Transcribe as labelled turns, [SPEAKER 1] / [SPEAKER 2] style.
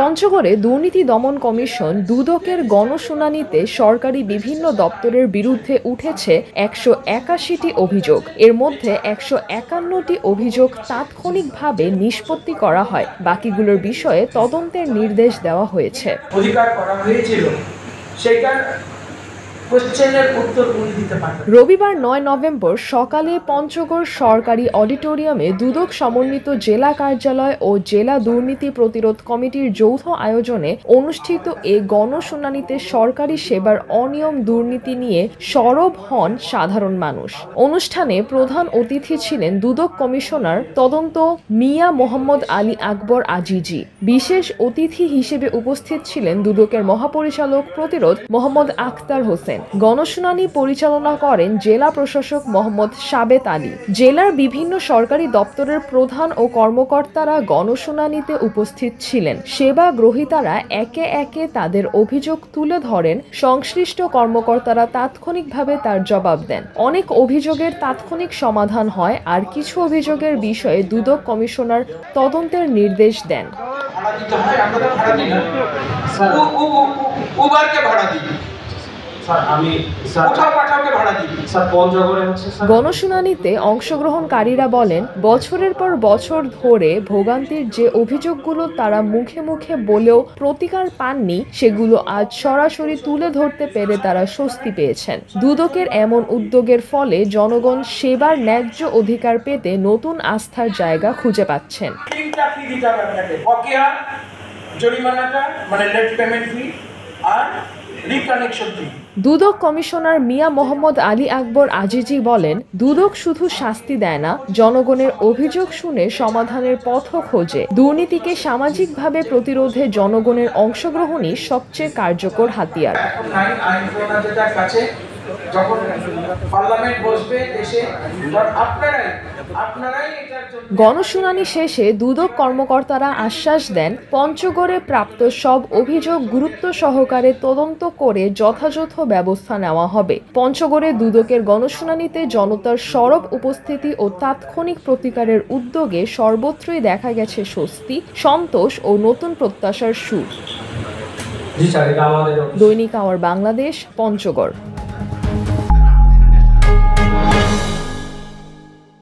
[SPEAKER 1] পঞ্চগড়ে দুর্নীতি দমন কমিশন দুদকের গণশুনানিতে সরকারি বিভিন্ন দপ্তরের বিরুদ্ধে উঠেছে ১৮১টি অভিযোগ। এর মধ্যে ১৫১টি অভিযোগ তাৎক্ষণিকভাবে নিষ্পত্তি করা হয়, বাকিগুলোর বিষয়ে তদন্তের নির্দেশ দেওয়া হয়েছে।
[SPEAKER 2] অধিকার করা হয়েছিল সেটার
[SPEAKER 1] রবিবার ৯ নভেম্বর সকালে পঞ্চগড় সরকারি অডিটোরিয়ামে দুদক সমন্বিত জেলা কার্যালয় ও জেলা দুর্নীতি প্রতিরোধ কমিটির যৌথ আয়োজনে অনুষ্ঠিত এ গণশুনানিতে সরকারি সেবার অনিয়ম দুর্নীতি নিয়ে সরব হন সাধারণ মানুষ। অনুষ্ঠানে প্রধান অতিথি ছিলেন দুদক কমিশনার তদন্ত মিয়া মোহাম্মদ আলী আকবর আজিজি। বিশেষ অতিথি হিসেবে উপস্থিত ছিলেন দুদকের মহাপরিচালক প্রতিরোধ মোহাম্মদ আখতার হোসেন। গণশুনানি পরিচালনা করেন জেলা প্রশাসক মোহাম্মদ সাবেত আলী। জেলার বিভিন্ন সরকারি দপ্তরের প্রধান ও কর্মকর্তারা গণশুনানিতে উপস্থিত ছিলেন। সেবা গ্রহীতারা একে একে তাদের অভিযোগ তুলে ধরেন। সংশ্লিষ্ট কর্মকর্তারা তাৎক্ষণিকভাবে তার জবাব দেন। অনেক অভিযোগের তাৎক্ষণিক সমাধান হয়, আর কিছু অভিযোগের বিষয়ে দুদক কমিশনার তদন্তের নির্দেশ দেন। গণশুনানিতে অংশগ্রহণকারীরা বলেন, বছরের পর বছর ধরে ভোগান্তির যে অভিযোগগুলো তারা মুখে মুখে বলেও প্রতিকার পাননি, সেগুলো আজ সরাসরি তুলে ধরতে পেরে তারা স্বস্তি পেয়েছেন। দুদকের এমন উদ্যোগের ফলে জনগণ সেবার ন্যায্য অধিকার পেতে নতুন আস্থার জায়গা খুঁজে পাচ্ছেন। দুদক কমিশনার মিয়া মোহাম্মদ আলী আকবর আজিজি বলেন, দুদক শুধু শাস্তি দেয় না, জনগণের অভিযোগ শুনে সমাধানের পথও খোঁজে। দুর্নীতিকে সামাজিকভাবে প্রতিরোধে জনগণের অংশগ্রহণই সবচেয়ে কার্যকর হাতিয়ার। গণশুনানি শেষে দুদক কর্মকর্তারা আশ্বাস দেন, পঞ্চগড়ে প্রাপ্ত সব অভিযোগ গুরুত্ব সহকারে তদন্ত করে যথাযথ ব্যবস্থা নেওয়া হবে। পঞ্চগড়ে দুদকের গণশুনানিতে জনতার সরব উপস্থিতি ও তাৎক্ষণিক প্রতিকারের উদ্যোগে সর্বত্রই দেখা গেছে স্বস্তি, সন্তোষ ও নতুন প্রত্যাশার সুর। দৈনিক আওয়ার বাংলাদেশ, পঞ্চগড়।